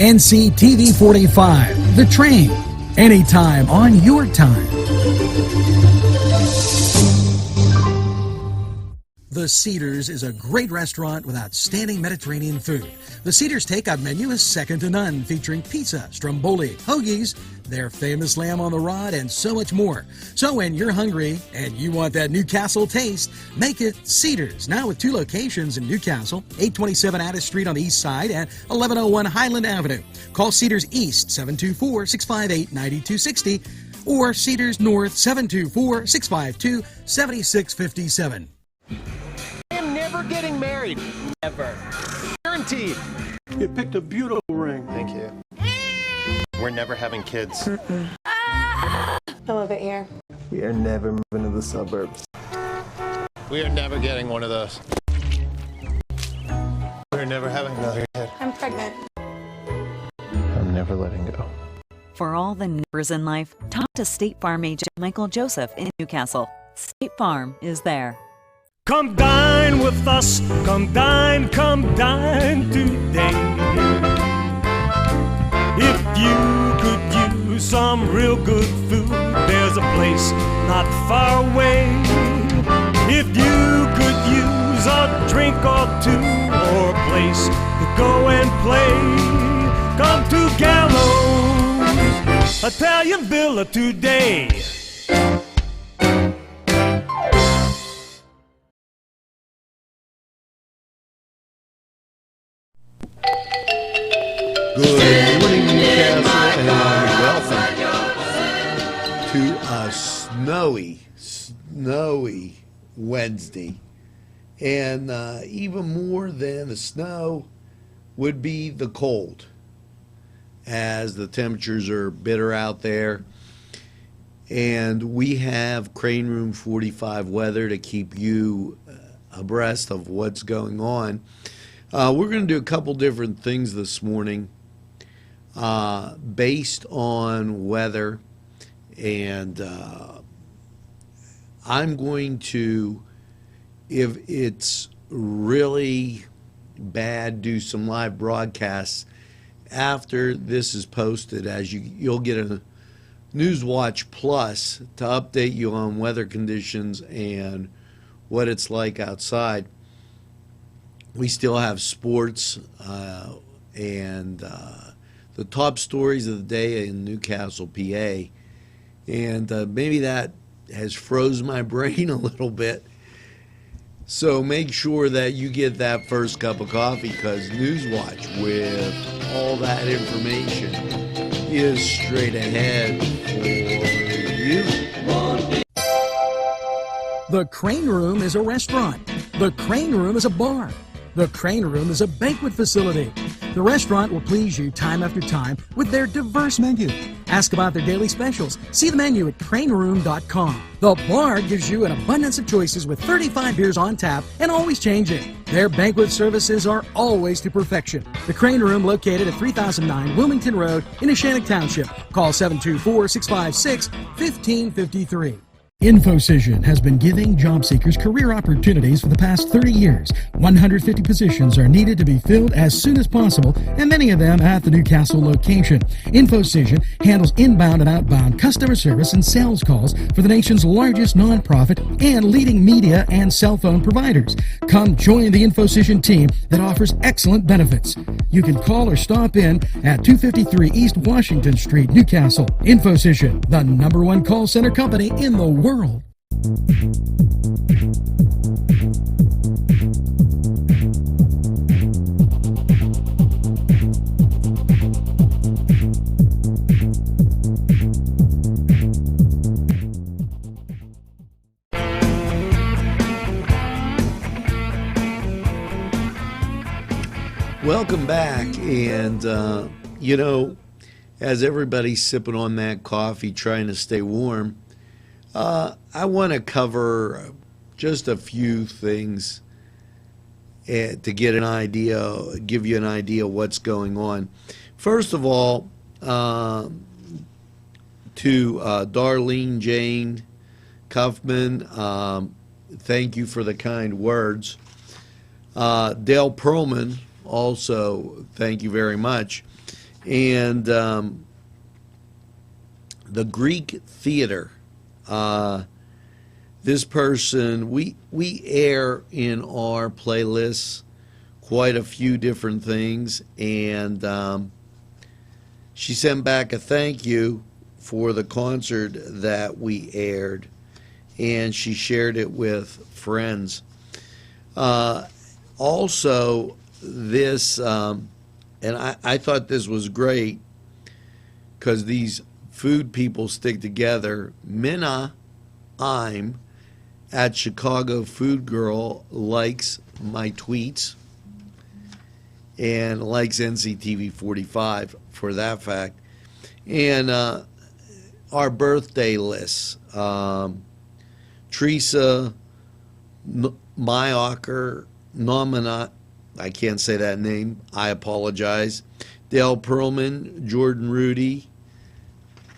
NCTV45, The Train, anytime on your time. The Cedars is a great restaurant with outstanding Mediterranean food. The Cedars takeout menu is second to none, featuring pizza, stromboli, hoagies, their famous lamb on the rod, and so much more. So when you're hungry and you want that Newcastle taste, make it Cedars. Now with 2 locations in Newcastle, 827 Addis Street on the east side and 1101 Highland Avenue. Call Cedars East 724-658-9260 or Cedars North 724-652-7657. I am never getting married. Ever. Guaranteed. You picked a beautiful ring. Thank you. We're never having kids. I love it here. We are never moving to the suburbs. We are never getting one of those. We're never having another kid. I'm pregnant. I'm never letting go. For all the numbers in life, talk to State Farm agent Michael Joseph in Newcastle. State Farm is there. Come dine with us, come dine today. If you could use some real good food, there's a place not far away. If you could use a drink or two, or a place to go and play, come to Gallows Italian Villa today. Good morning, Newcastle, and welcome to a snowy Wednesday. And even more than the snow would be the cold, as the temperatures are bitter out there. And we have Crane Room 45 weather to keep you abreast of what's going on. We're going to do a couple different things this morning based on weather, and I'm going to, if it's really bad, do some live broadcasts after this is posted, as you'll get a NewsWatch Plus to update you on weather conditions and what it's like outside. We still have sports and the top stories of the day in Newcastle, PA. And maybe that has froze my brain a little bit. So make sure that you get that first cup of coffee, because NewsWatch, with all that information, is straight ahead for you. The Crane Room is a restaurant. The Crane Room is a bar. The Crane Room is a banquet facility. The restaurant will please you time after time with their diverse menu. Ask about their daily specials. See the menu at craneroom.com. The bar gives you an abundance of choices with 35 beers on tap and always changing. Their banquet services are always to perfection. The Crane Room, located at 3009 Wilmington Road in Neshannock Township. Call 724-656-1553. InfoCision has been giving job seekers career opportunities for the past 30 years. 150 positions are needed to be filled as soon as possible, and many of them at the Newcastle location. InfoCision handles inbound and outbound customer service and sales calls for the nation's largest nonprofit and leading media and cell phone providers. Come join the InfoCision team that offers excellent benefits. You can call or stop in at 253 East Washington Street, Newcastle. InfoCision, the #1 call center company in the world. Welcome back, and as everybody's sipping on that coffee, trying to stay warm, I want to cover just a few things to get an idea, give you an idea of what's going on. First of all, to Darlene Jane Cuffman, thank you for the kind words. Dale Perlman, also thank you very much. And the Greek theater. This person, we air in our playlists quite a few different things, and she sent back a thank you for the concert that we aired, and she shared it with friends. Also, this, and I thought this was great because these food people stick together. Minna I'm at Chicago Food Girl likes my tweets and likes NCTV45 for that fact. And our birthday lists. Teresa Mayocker, Nomina, I can't say that name, I apologize. Dale Perlman, Jordan Rudy,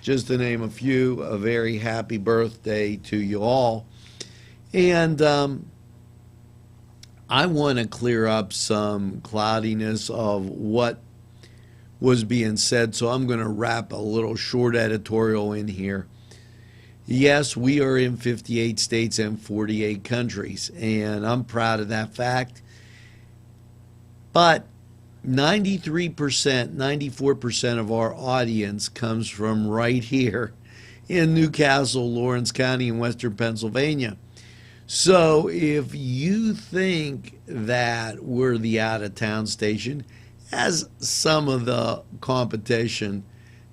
just to name a few. A very happy birthday to you all. And I want to clear up some cloudiness of what was being said, so I'm going to wrap a little short editorial in here. Yes, we are in 58 states and 48 countries, and I'm proud of that fact. But 93%, 94% of our audience comes from right here in Newcastle, Lawrence County, in Western Pennsylvania. So if you think that we're the out-of-town station, as some of the competition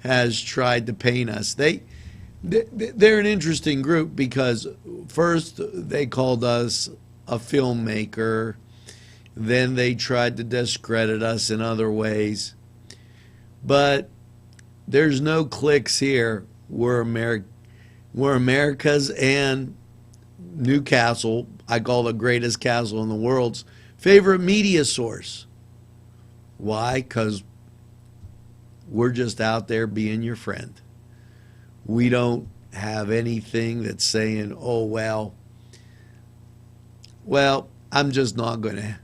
has tried to paint us, they're an interesting group because first they called us a filmmaker, then they tried to discredit us in other ways. But there's no clicks here. We're America's and Newcastle, I call the greatest castle in the world's favorite media source. Why? Because we're just out there being your friend. We don't have anything that's saying, oh, well, I'm just not going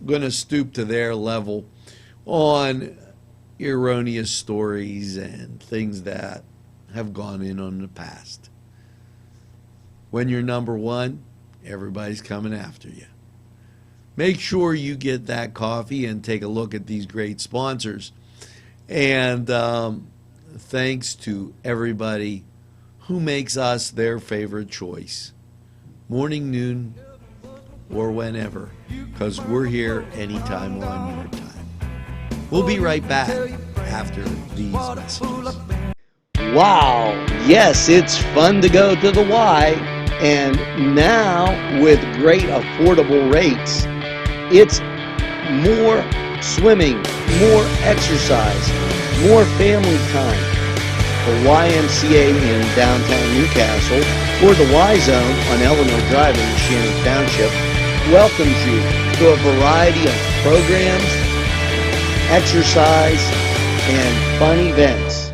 to stoop to their level on erroneous stories and things that have gone in the past. When you're number one, everybody's coming after you. Make sure you get that coffee and take a look at these great sponsors. And thanks to everybody who makes us their favorite choice. Morning, noon, or whenever, because we're here anytime on your time. We'll be right back after these messages. Wow, yes, it's fun to go to the Y. And now, with great affordable rates, it's more swimming, more exercise, more family time. The YMCA in downtown Newcastle, or the Y Zone on Eleanor Drive in Shannon Township, welcomes you to a variety of programs, exercise, and fun events.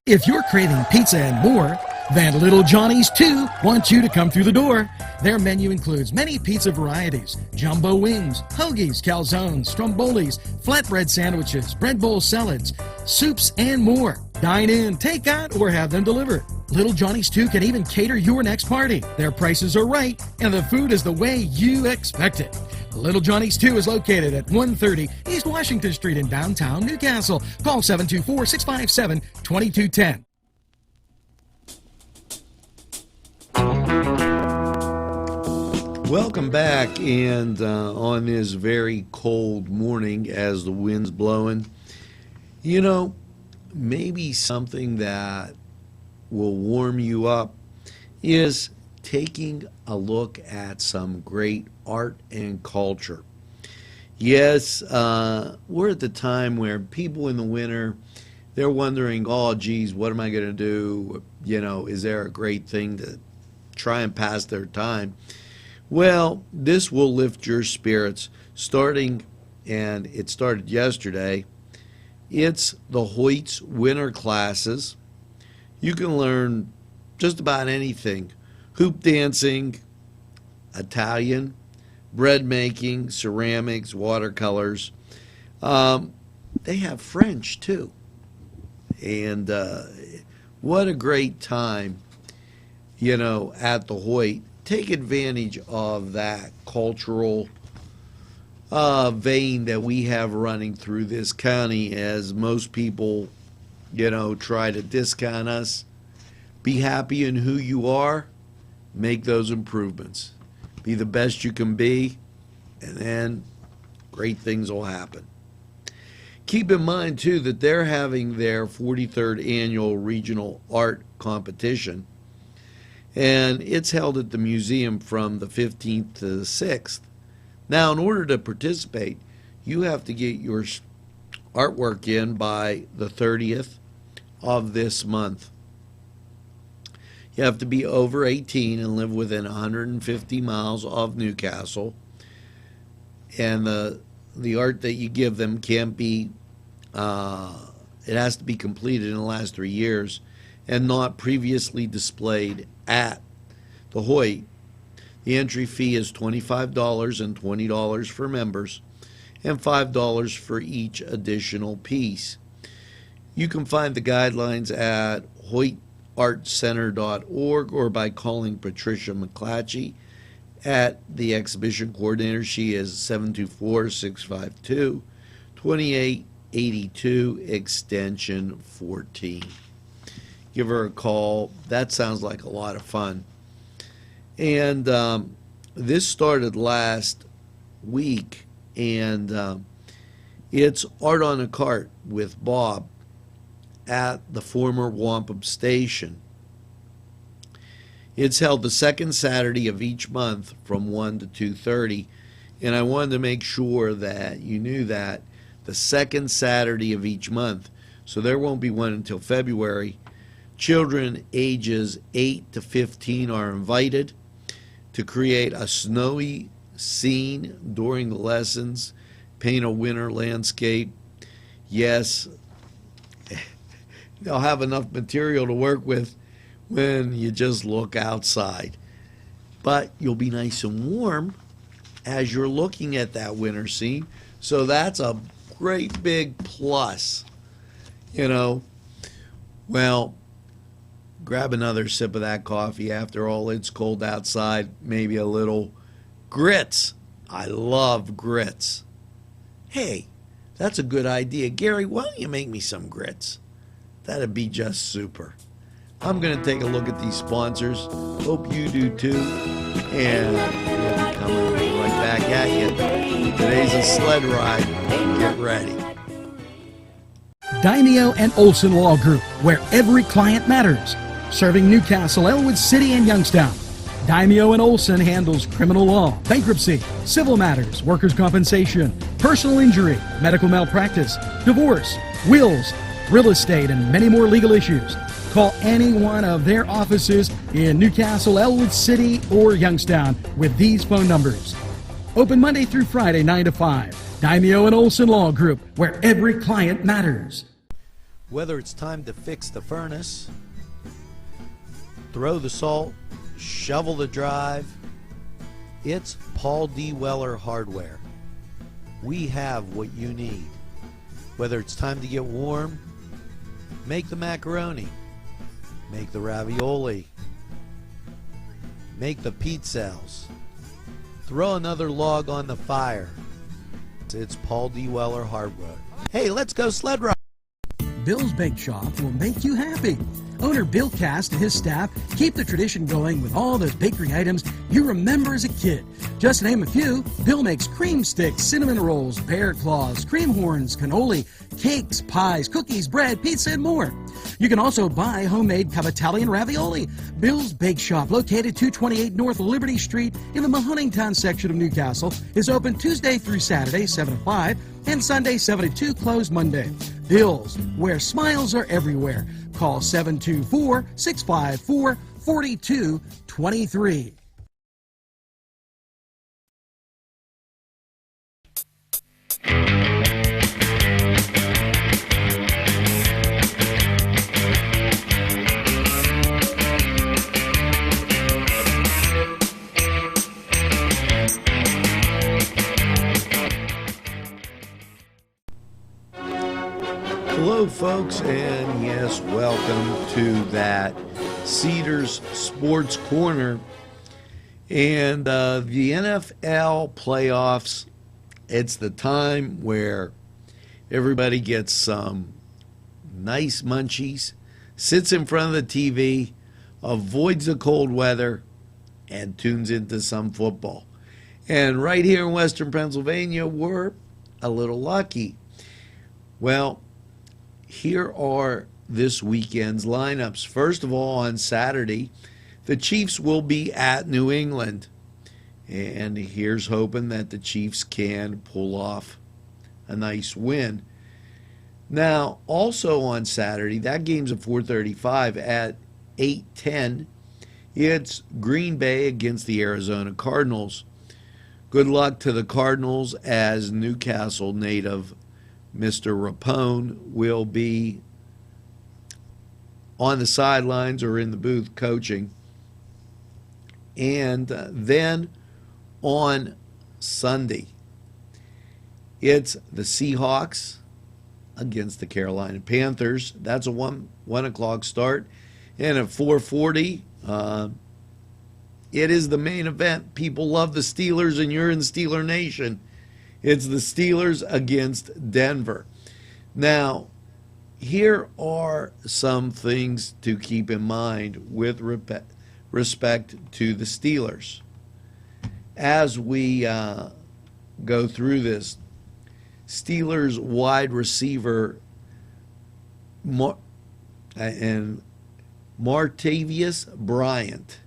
If you're craving pizza and more, then Little Johnny's too wants you to come through the door. Their menu includes many pizza varieties, jumbo wings, hoagies, calzones, strombolis, flatbread sandwiches, bread bowl salads, soups, and more. Dine in, take out, or have them delivered. Little Johnny's too can even cater your next party. Their prices are right, and the food is the way you expect it. Little Johnny's 2 is located at 130 East Washington Street in downtown Newcastle. Call 724-657-2210. Welcome back, and on this very cold morning as the wind's blowing, you know, maybe something that will warm you up is taking a look at some great art and culture. Yes, we're at the time where people in the winter, they're wondering, oh, geez, what am I going to do? You know, is there a great thing to try and pass their time? Well, this will lift your spirits starting, and it started yesterday. It's the Hoyt's Winter Classes. You can learn just about anything. Hoop dancing, Italian, bread making, ceramics, watercolors. they have French too. And what a great time, you know, at the Hoyt. Take advantage of that cultural vein that we have running through this county, as most people, you know, try to discount us. Be happy in who you are. Make those improvements. Be the best you can be, and then great things will happen. Keep in mind, too, that they're having their 43rd annual regional art competition, and it's held at the museum from the 15th to the 6th. Now, in order to participate, you have to get your artwork in by the 30th of this month. You have to be over 18 and live within 150 miles of Newcastle. And the art that you give them can't be, it has to be completed in the last 3 years and not previously displayed at the Hoyt. The entry fee is $25 and $20 for members and $5 for each additional piece. You can find the guidelines at hoytartcenter.org or by calling Patricia McClatchy at the exhibition coordinator. She is 724-652-2882, extension 14. Give her a call. That sounds like a lot of fun. And this started last week, and it's Art on a Cart with Bob at the former Wampum Station. It's held the second Saturday of each month from 1 to 2:30, and I wanted to make sure that you knew that the second Saturday of each month, so there won't be one until February. Children ages 8 to 15 are invited to create a snowy scene during the lessons, paint a winter landscape. Yes, they'll have enough material to work with when you just look outside. But you'll be nice and warm as you're looking at that winter scene. So that's a great big plus, you know. Well, grab another sip of that coffee. After all, it's cold outside. Maybe a little grits. I love grits. Hey, that's a good idea. Gary, why don't you make me some grits? That'd be just super. I'm going to take a look at these sponsors. Hope you do too. And we'll be coming right back at you. Today's a sled ride. Get ready. Daimio and Olson Law Group, where every client matters. Serving Newcastle, Elwood City, and Youngstown. Daimio and Olson handles criminal law, bankruptcy, civil matters, workers' compensation, personal injury, medical malpractice, divorce, wills, real estate, and many more legal issues. Call any one of their offices in Newcastle, Elwood City, or Youngstown with these phone numbers. Open Monday through Friday, 9 to 5. Daimio and Olson Law Group, where every client matters. Whether it's time to fix the furnace, throw the salt, shovel the drive, it's Paul D. Weller Hardware. We have what you need. Whether it's time to get warm, make the macaroni, make the ravioli, make the pizzelles, throw another log on the fire. It's Paul D. Weller Hardware. Hey, let's go sled ride. Bill's Bake Shop will make you happy. Owner Bill Cast and his staff keep the tradition going with all those bakery items you remember as a kid. Just to name a few, Bill makes cream sticks, cinnamon rolls, bear claws, cream horns, cannoli, cakes, pies, cookies, bread, pizza, and more. You can also buy homemade cavatelli and ravioli. Bill's Bake Shop, located 228 North Liberty Street in the Mahoningtown section of Newcastle, is open Tuesday through Saturday, 7 to 5, and Sunday, 7 to 2, closed Monday. Bill's, where smiles are everywhere. Call 724-654-4223. Hello, folks, and yes, welcome to that Cedars Sports Corner. And the NFL playoffs, it's the time where everybody gets some nice munchies, sits in front of the TV, avoids the cold weather, and tunes into some football. And right here in Western Pennsylvania, we're a little lucky. Well, here are this weekend's lineups. First of all, on Saturday, the Chiefs will be at New England. And here's hoping that the Chiefs can pull off a nice win. Now, also on Saturday, that game's at 4:35. At 8:10, it's Green Bay against the Arizona Cardinals. Good luck to the Cardinals, as Newcastle native Mr. Rapone will be on the sidelines or in the booth coaching. And then on Sunday, it's the Seahawks against the Carolina Panthers. That's a 1 o'clock start. And at 4:40, it is the main event. People love the Steelers, and you're in Steeler Nation. It's the Steelers against Denver. Now, here are some things to keep in mind with respect to the Steelers. As we go through this, Steelers wide receiver and Martavius Bryant.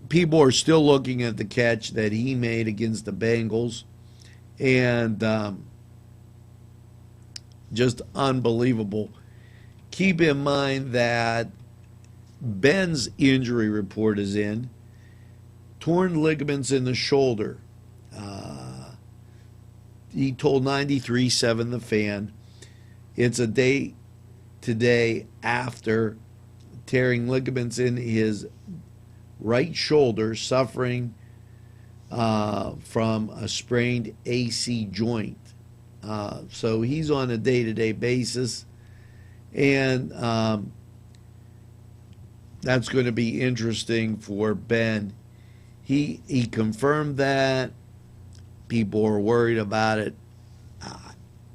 People are still looking at the catch that he made against the Bengals, and just unbelievable. Keep in mind that Ben's injury report is in. Torn ligaments in the shoulder. He told 93.7 The Fan, it's a day today after tearing ligaments in his right shoulder, suffering from a sprained AC joint. So he's on a day-to-day basis, and that's going to be interesting for Ben. He confirmed that. People are worried about it.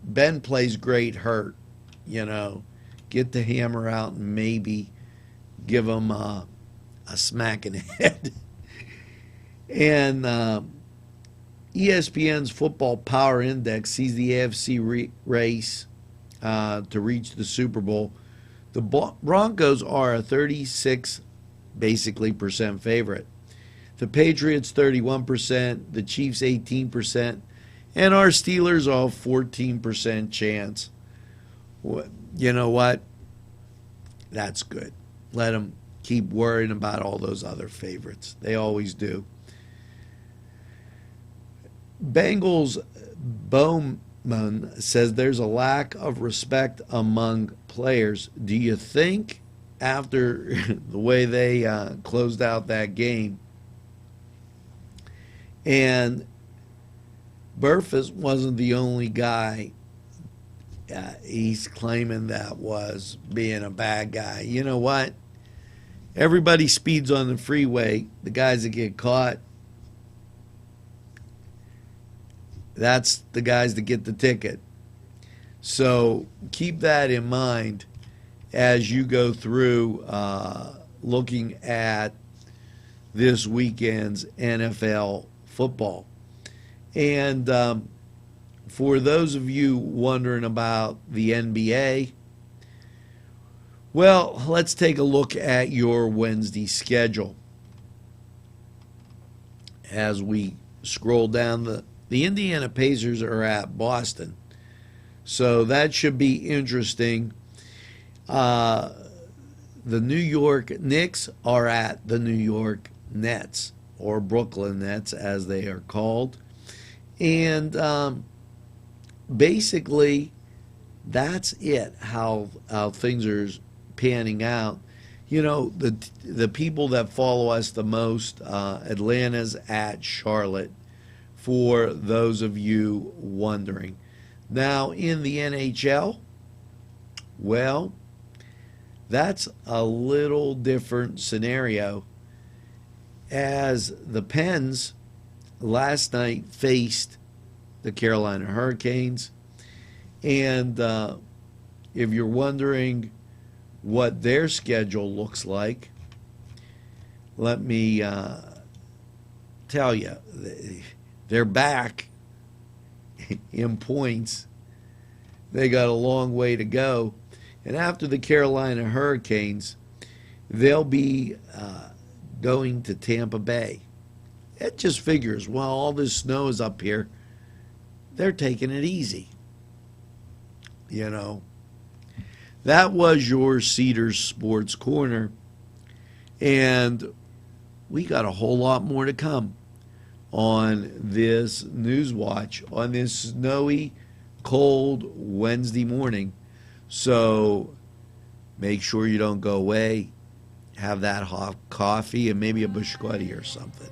Ben plays great hurt, Get the hammer out and maybe give him a smack in the head. And ESPN's Football Power Index sees the AFC race to reach the Super Bowl. The Broncos are a 36% favorite. The Patriots 31%, the Chiefs 18%, and our Steelers are a 14% chance. You know what? That's good. Let them keep worrying about all those other favorites. They always do. Bengals Bowman says there's a lack of respect among players. Do you think after the way they closed out that game, and Burfus wasn't the only guy he's claiming that was being a bad guy. You know what? Everybody speeds on the freeway. The guys that get caught, that's the guys that get the ticket. So keep that in mind as you go through looking at this weekend's NFL football. And for those of you wondering about the NBA, well, let's take a look at your Wednesday schedule. As we scroll down, the Indiana Pacers are at Boston. So that should be interesting. The New York Knicks are at the New York Nets, or Brooklyn Nets as they are called. And basically, that's it, how things are panning out. The people that follow us the most, Atlanta's at Charlotte, for those of you wondering. Now, in the NHL, well, that's a little different scenario, as the Pens last night faced the Carolina Hurricanes. And if you're wondering what their schedule looks like, let me tell you, they're back in points. They got a long way to go. And after the Carolina Hurricanes, they'll be going to Tampa Bay. It just figures, while all this snow is up here, they're taking it easy. You know, that was your Cedars Sports Corner. And we got a whole lot more to come on this NewsWatch on this snowy, cold Wednesday morning. So make sure you don't go away. Have that hot coffee and maybe a biscotti or something.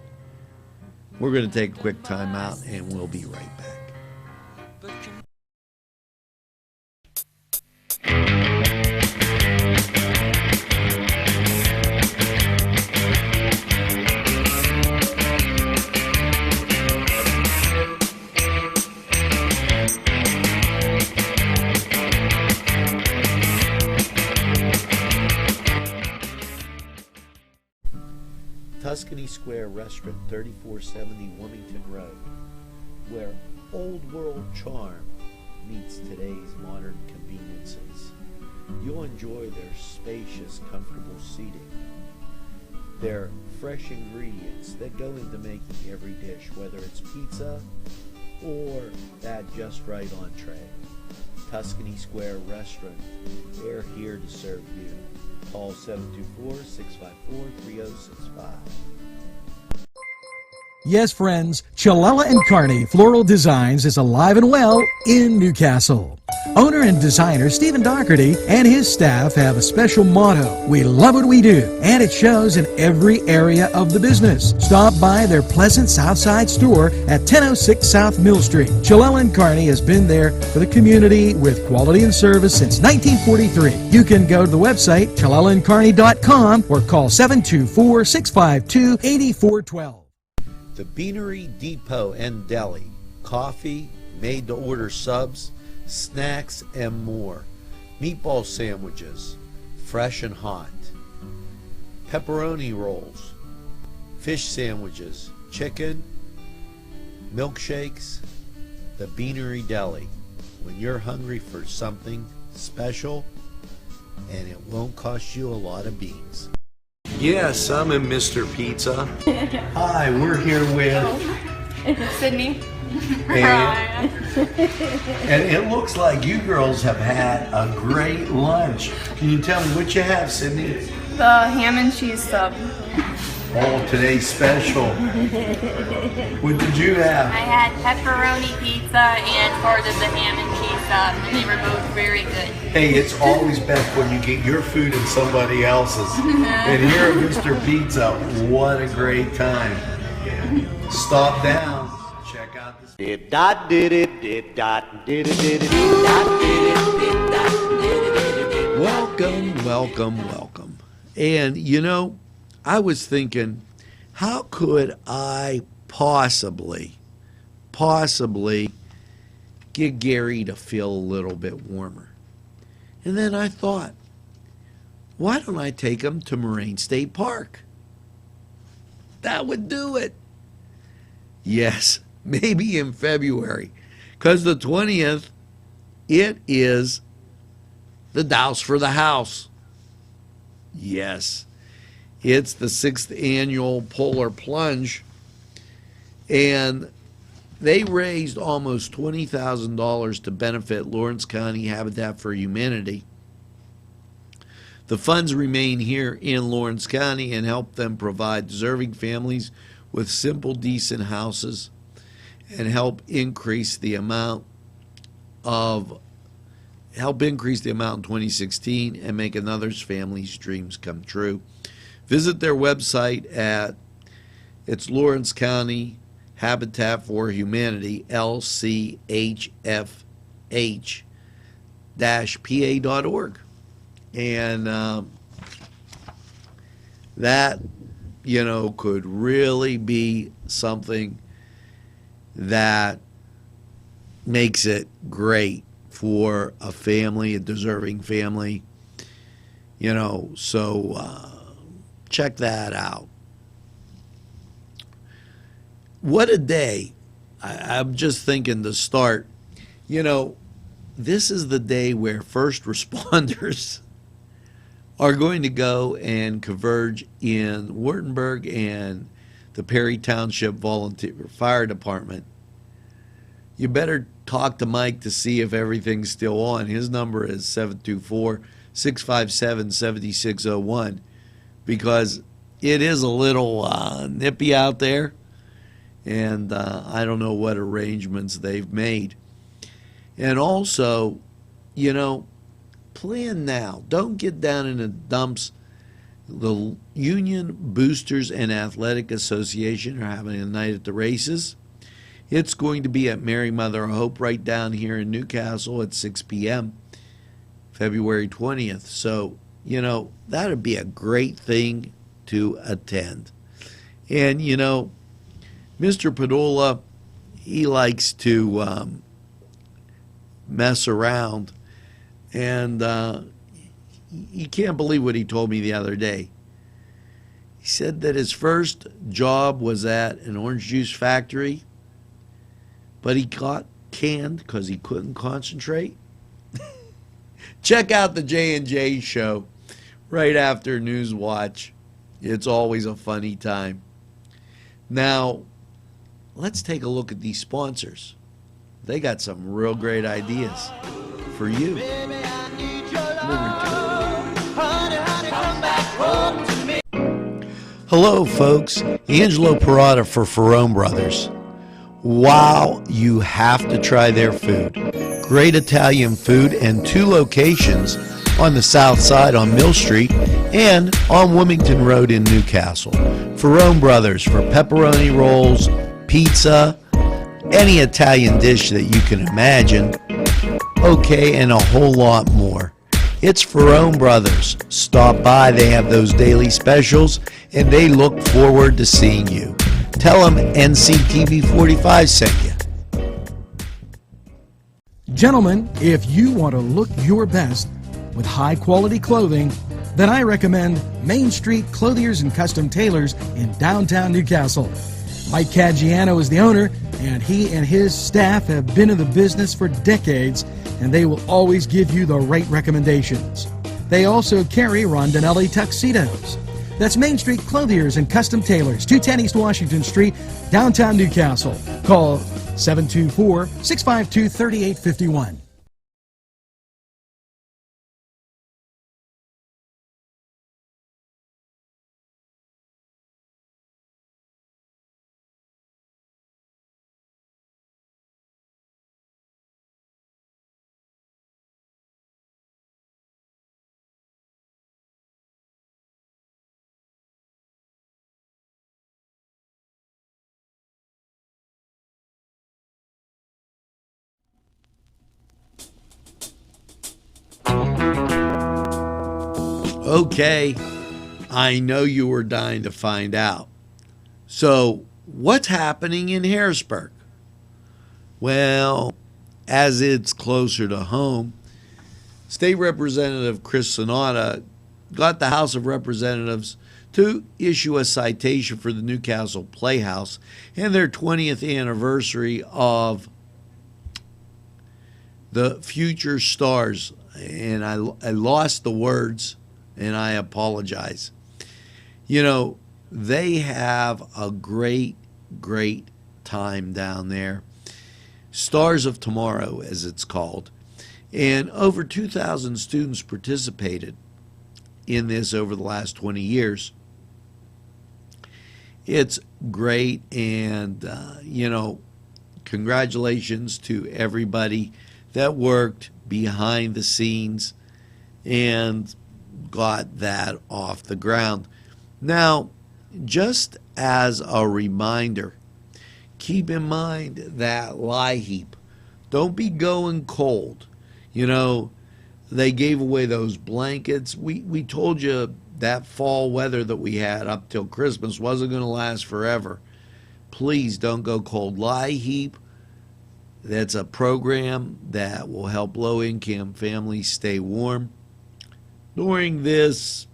We're going to take a quick time out and we'll be right back. Tuscany Square Restaurant, 3470 Wilmington Road, where old world charm meets today's modern conveniences. You'll enjoy their spacious, comfortable seating, their fresh ingredients that go into making every dish, whether it's pizza or that just right entree. Tuscany Square Restaurant, they're here to serve you. Call 724-654-3065. Yes, friends, Chalella and Carney Floral Designs is alive and well in Newcastle. Owner and designer Stephen Doherty and his staff have a special motto: we love what we do, and it shows in every area of the business. Stop by their pleasant Southside store at 1006 South Mill Street. Chalella and Carney has been there for the community with quality and service since 1943. You can go to the website chalellaandcarney.com or call 724-652-8412. The Beanery Depot and Deli. Coffee, made-to-order subs, snacks, and more. Meatball sandwiches, fresh and hot. Pepperoni rolls, fish sandwiches, chicken, milkshakes. The Beanery Deli. When you're hungry for something special, and it won't cost you a lot of beans. Yes, I'm in Mr. Pizza. Hi, we're here with Sydney. and it looks like you girls have had a great lunch. Can you tell me what you have, Sydney? The ham and cheese sub. Oh, today's special. What did you have? I had pepperoni pizza and part of the ham and cheese sub, and they were both very good. Hey, it's always best when you get your food and somebody else's. And here at Mr. Pizza, what a great time. Stop down. Check out this. Welcome, welcome, welcome. And you know, I was thinking, how could I possibly get Gary to feel a little bit warmer? And then I thought, why don't I take him to Moraine State Park? That would do it. Yes, maybe in February, because the 20th, it is the Douse for the House. Yes. It's the 6th annual Polar Plunge, and they raised almost $20,000 to benefit Lawrence County Habitat for Humanity. The funds remain here in Lawrence County and help them provide deserving families with simple, decent houses and help increase the amount in 2016 and make another's family's dreams come true. Visit their website at it's Lawrence County Habitat for Humanity, LCHF pa.org. And that, could really be something that makes it great for a family, a deserving family, so check that out. What a day. I'm just thinking to start, this is the day where first responders are going to go and converge in Wurtemberg and the Perry Township Volunteer Fire Department. You better talk to Mike to see if everything's still on. His number is 724-657-7601, because it is a little nippy out there, and I don't know what arrangements they've made. And also, plan now. Don't get down in the dumps. The Union Boosters and Athletic Association are having a night at the races. It's going to be at Mary Mother of Hope right down here in Newcastle at 6 p.m., February 20th. So, that would be a great thing to attend. And, Mr. Padula, he likes to mess around. And you can't believe what he told me the other day. He said that his first job was at an orange juice factory, but he got canned because he couldn't concentrate. Check out the J&J show right after NewsWatch. It's always a funny time. Now, let's take a look at these sponsors. They got some real great ideas for you. Hello, folks. Angelo Perrotta for Ferrone Brothers. Wow, you have to try their food. Great Italian food and 2 locations on the south side on Mill Street and on Wilmington Road in Newcastle. Ferrone Brothers for pepperoni rolls, pizza, any Italian dish that you can imagine. Okay, and a whole lot more. It's Ferrone Brothers. Stop by. They have those daily specials, and they look forward to seeing you. Tell them NCTV45 sent you. Gentlemen, if you want to look your best with high-quality clothing, then I recommend Main Street Clothiers and Custom Tailors in downtown Newcastle. Mike Caggiano is the owner, and he and his staff have been in the business for decades, and they will always give you the right recommendations. They also carry Rondinelli tuxedos. That's Main Street Clothiers and Custom Tailors, 210 East Washington Street, downtown Newcastle. Call 724-652-3851. Okay, I know you were dying to find out. So, what's happening in Harrisburg? Well, as it's closer to home, State Representative Chris Sonata got the House of Representatives to issue a citation for the Newcastle Playhouse and their 20th anniversary of the Future Stars. And I lost the words, and I apologize. They have a great, great time down there. Stars of Tomorrow, as it's called. And over 2,000 students participated in this over the last 20 years. It's great, and, congratulations to everybody that worked behind the scenes and got that off the ground. Now, just as a reminder, keep in mind that lie heap Don't be going cold. You know, they gave away those blankets. We told you that fall weather that we had up till Christmas wasn't going to last forever. Please don't go cold. Lie Heap, that's a program that will help low-income families stay warm during this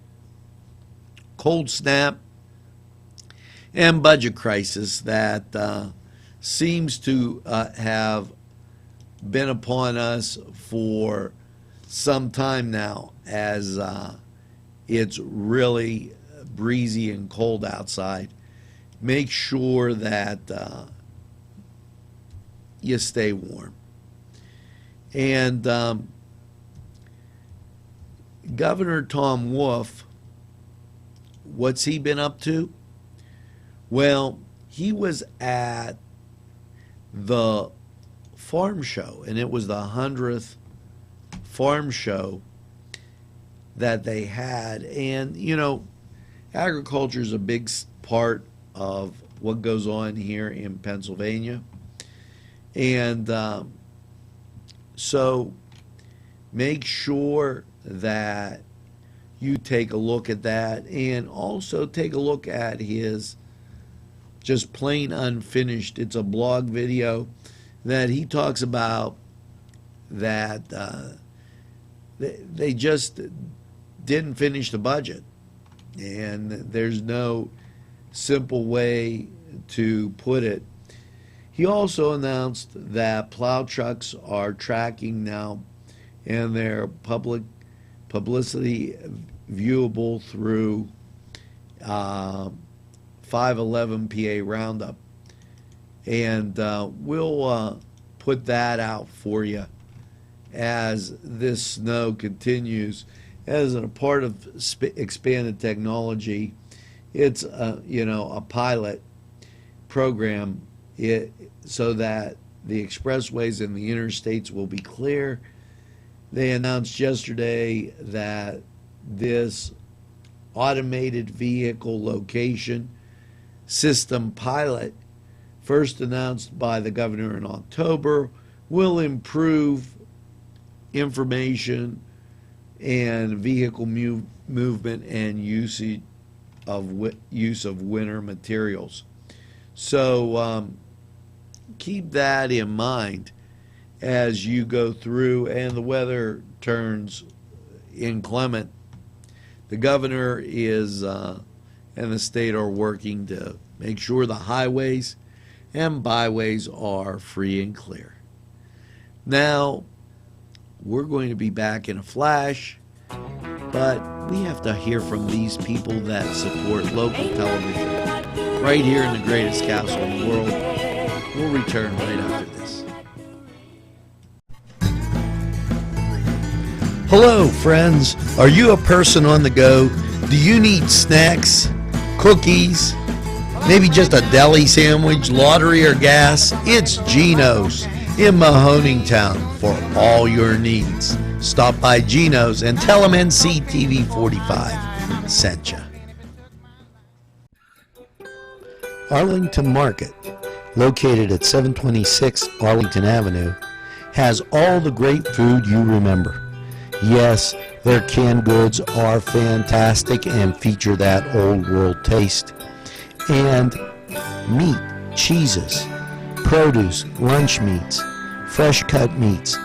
cold snap and budget crisis that seems to have been upon us for some time now, as it's really breezy and cold outside. Make sure that you stay warm. And Governor Tom Wolf, what's he been up to? Well, he was at the farm show, and it was the 100th farm show that they had. And, you know, agriculture is a big part of what goes on here in Pennsylvania. And so make sure that you take a look at that, and also take a look at his just plain unfinished. It's a blog video that he talks about that they just didn't finish the budget, and there's no simple way to put it. He also announced that plow trucks are tracking now, and their publicity viewable through 511 PA Roundup. And we'll put that out for you as this snow continues. As a part of expanded technology, it's a pilot program so that the expressways and the interstates will be clear. They announced yesterday that this automated vehicle location system pilot, first announced by the governor in October, will improve information and vehicle movement and use of winter materials. So keep that in mind as you go through and the weather turns inclement. The governor is and the state are working to make sure the highways and byways are free and clear. Now, we're going to be back in a flash, but we have to hear from these people that support local television right here in the greatest castle in the world. We'll return right after this. Hello, friends. Are you a person on the go? Do you need snacks, cookies, maybe just a deli sandwich, lottery, or gas? It's Gino's in Mahoningtown for all your needs. Stop by Gino's and tell them NCTV45 sent you. Arlington Market, located at 726 Arlington Avenue, has all the great food you remember. Yes, their canned goods are fantastic and feature that old world taste. And meat, cheeses, produce, lunch meats, fresh cut meats,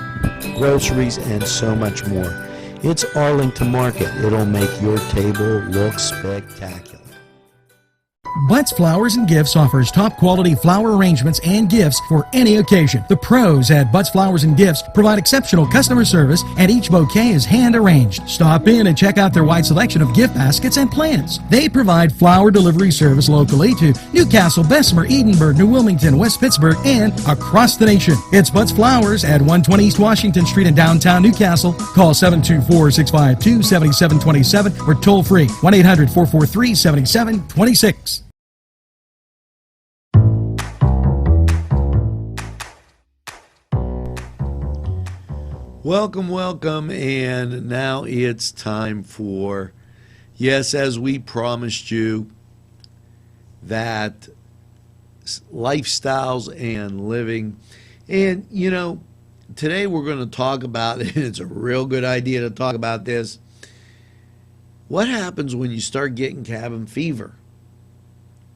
groceries, and so much more. It's Arlington Market. It'll make your table look spectacular. Butts Flowers and Gifts offers top quality flower arrangements and gifts for any occasion. The pros at Butts Flowers and Gifts provide exceptional customer service, and each bouquet is hand arranged. Stop in and check out their wide selection of gift baskets and plants. They provide flower delivery service locally to Newcastle, Bessemer, Edinburgh, New Wilmington, West Pittsburgh, and across the nation. It's Butts Flowers at 120 East Washington Street in downtown Newcastle. Call 724-652-7727 or toll free 1-800-443-7726. Welcome, and now it's time for, yes, as we promised you, that lifestyles and living. And, you know, today we're going to talk about, and it's a real good idea to talk about this, what happens when you start getting cabin fever?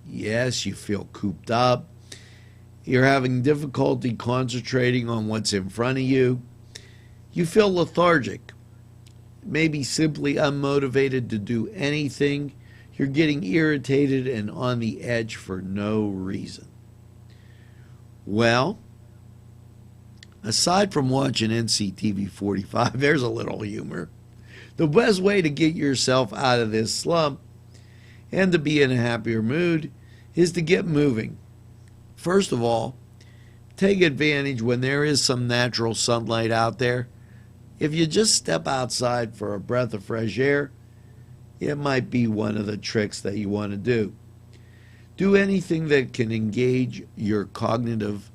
Yes, you feel cooped up. You're having difficulty concentrating on what's in front of you. You feel lethargic, maybe simply unmotivated to do anything. You're getting irritated and on the edge for no reason. Well, aside from watching NCTV45, there's a little humor. The best way to get yourself out of this slump and to be in a happier mood is to get moving. First of all, take advantage when there is some natural sunlight out there. If you just step outside for a breath of fresh air, it might be one of the tricks that you want to do. Do anything that can engage your cognitive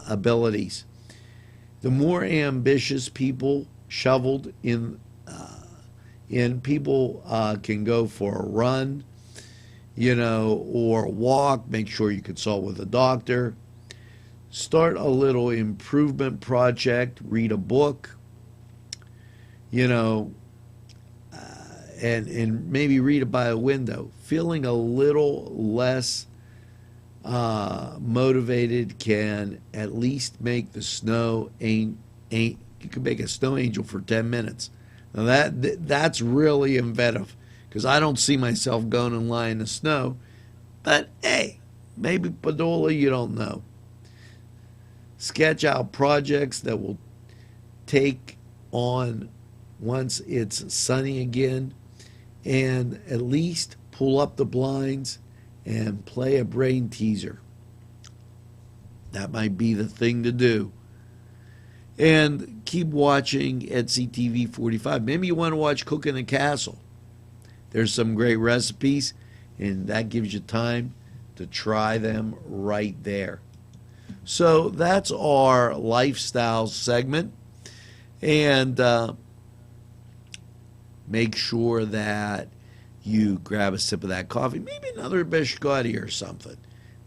abilities. The more ambitious people shoveled in, people can go for a run, or walk. Make sure you consult with a doctor. Start a little improvement project. Read a book, and maybe read it by a window. Feeling a little less motivated can at least make the snow you can make a snow angel for 10 minutes. Now that's really inventive, because I don't see myself going and lying in the snow. But hey, maybe Padula, you don't know. Sketch out projects that will take on once it's sunny again, and at least pull up the blinds and play a brain teaser. That might be the thing to do. And keep watching NCTV45. Maybe you want to watch Cook in the Castle. There's some great recipes, and that gives you time to try them right there. So that's our lifestyle segment. And make sure that you grab a sip of that coffee, maybe another biscotti or something.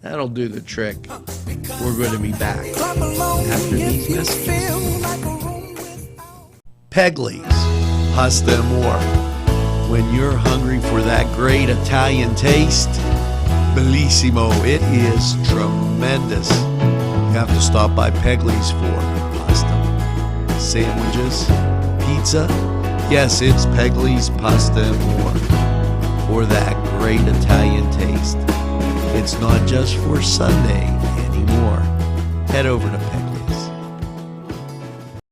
That'll do the trick. We're going to be back after these messages. Pegley's Pasta and More. When you're hungry for that great Italian taste, bellissimo, it is tremendous. You have to stop by Pegley's for pasta, sandwiches, pizza. Yes, it's Pegley's Pasta and More for that great Italian taste. It's not just for Sunday anymore. Head over to Pegley's.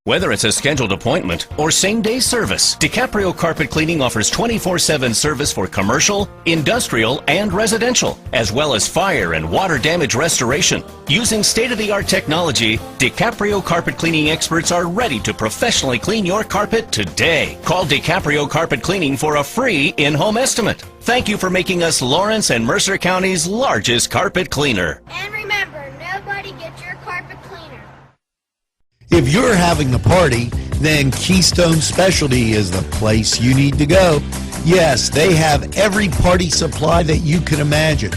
Whether it's a scheduled appointment or same-day service, DiCaprio Carpet Cleaning offers 24/7 service for commercial, industrial, and residential, as well as fire and water damage restoration. Using state-of-the-art technology, DiCaprio Carpet Cleaning experts are ready to professionally clean your carpet today. Call DiCaprio Carpet Cleaning for a free in-home estimate. Thank you for making us Lawrence and Mercer County's largest carpet cleaner. And remember, nobody gets your carpet cleaner. If you're having a party, then Keystone Specialty is the place you need to go. Yes, they have every party supply that you can imagine.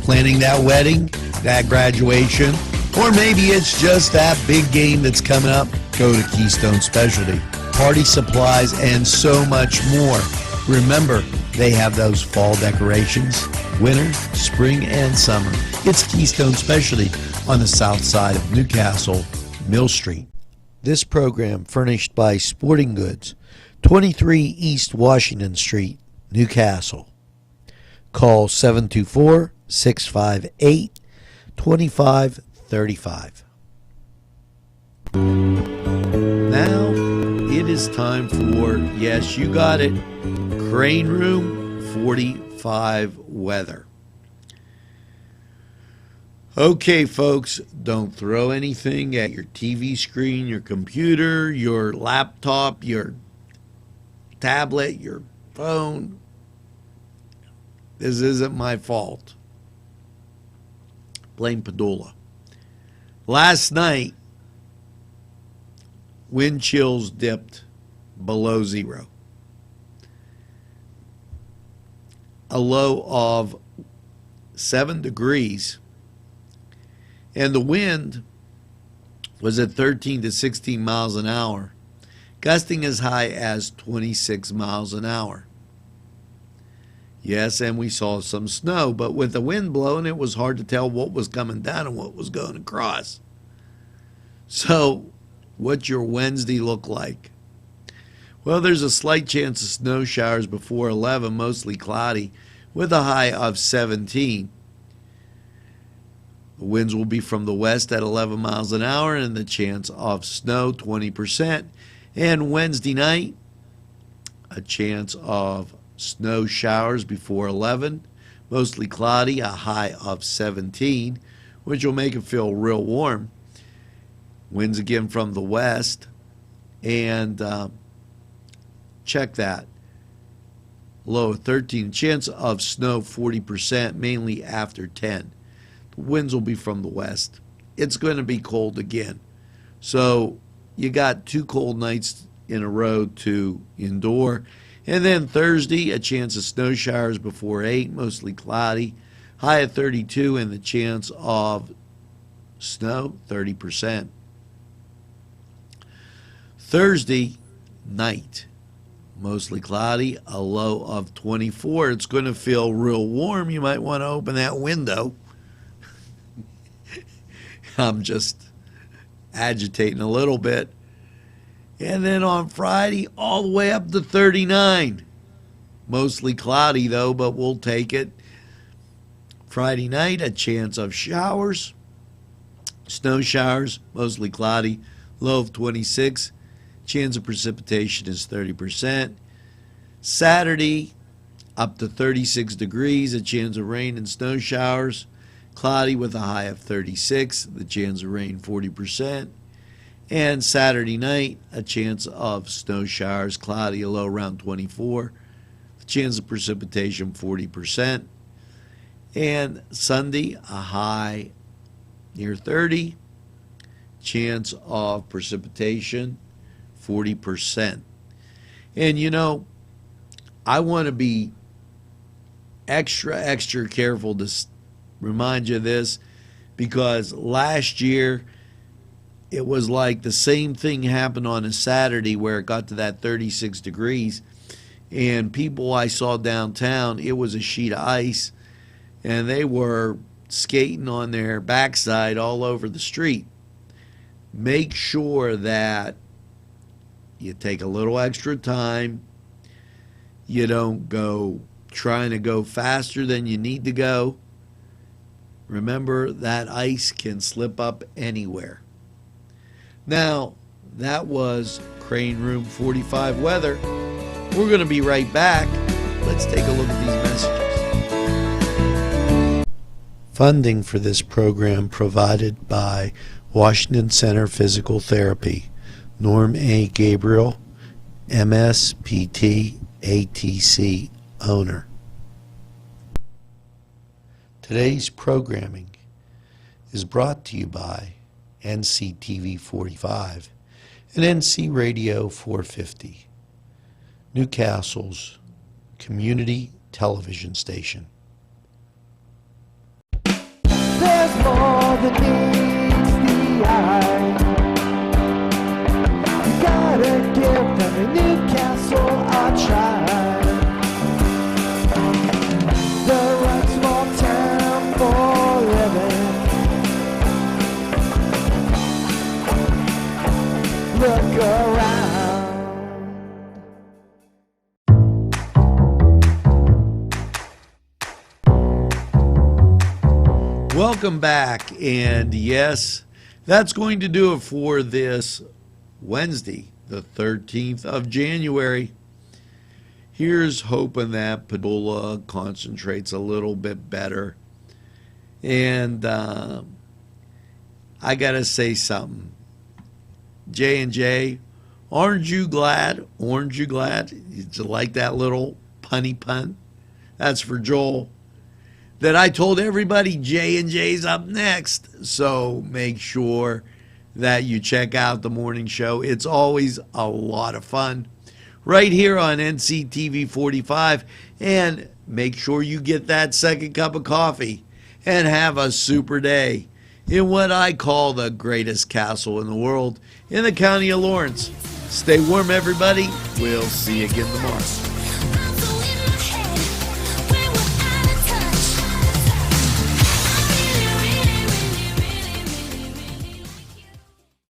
Planning that wedding, that graduation, or maybe it's just that big game that's coming up, go to Keystone Specialty. Party supplies and so much more. Remember, they have those fall decorations, winter, spring, and summer. It's Keystone Specialty on the south side of Newcastle, Mill Street. This program furnished by Sporting Goods, 23 East Washington Street, Newcastle. Call 724-658-2535. Now it is time for, yes, you got it, Crane Room 45 weather. Okay, folks, don't throw anything at your TV screen, your computer, your laptop, your tablet, your phone. This isn't my fault. Blame Padula. Last night, wind chills dipped below zero. A low of 7 degrees. And the wind was at 13 to 16 miles an hour, gusting as high as 26 miles an hour. Yes, and we saw some snow, but with the wind blowing, it was hard to tell what was coming down and what was going across. So, what's your Wednesday look like? Well, there's a slight chance of snow showers before 11, mostly cloudy, with a high of 17. The winds will be from the west at 11 miles an hour, and the chance of snow 20%. And Wednesday night, a chance of snow showers before 11, mostly cloudy, a high of 17, which will make it feel real warm. Winds again from the west, and check that. Low of 13, chance of snow 40%, mainly after 10. The winds will be from the west. It's going to be cold again. So you got 2 cold nights in a row to endure. And then Thursday, a chance of snow showers before 8, mostly cloudy. High of 32, and the chance of snow 30%. Thursday night, mostly cloudy, a low of 24. It's going to feel real warm. You might want to open that window. I'm just agitating a little bit. And then on Friday, all the way up to 39. Mostly cloudy, though, but we'll take it. Friday night, a chance of showers. Snow showers, mostly cloudy, low of 26. Chance of precipitation is 30%. Saturday, up to 36 degrees, a chance of rain and snow showers. Cloudy with a high of 36, the chance of rain 40%. And Saturday night, a chance of snow showers, cloudy, a low around 24. The chance of precipitation 40%. And Sunday, a high near 30. Chance of precipitation 40%. And you know, I want to be extra careful to remind you of this, because last year it was like the same thing happened on a Saturday where it got to that 36 degrees, and people I saw downtown, it was a sheet of ice, and they were skating on their backside all over the street. Make sure that you take a little extra time. You don't go trying to go faster than you need to go. Remember, that ice can slip up anywhere. Now, that was Crane Room 45 weather. We're going to be right back. Let's take a look at these messages. Funding for this program provided by Washington Center Physical Therapy, Norm A. Gabriel, MSPT, ATC owner. Today's programming is brought to you by NCTV45 and NC Radio 450, Newcastle's community television station. There's more than meets the eye. You gotta give them a Newcastle a try. The right small town for living. Look around. Welcome back, and yes, that's going to do it for this Wednesday, the 13th of January. Here's hoping that Padula concentrates a little bit better. And I gotta say something. J&J, aren't you glad? Aren't you glad? Did you like that little punny pun? That's for Joel. That I told everybody J&J's up next. So make sure that you check out the morning show. It's always a lot of fun right here on NCTV45. And make sure you get that second cup of coffee and have a super day. in what I call the greatest castle in the world in the county of Lawrence. Stay warm, everybody. We'll see you again tomorrow.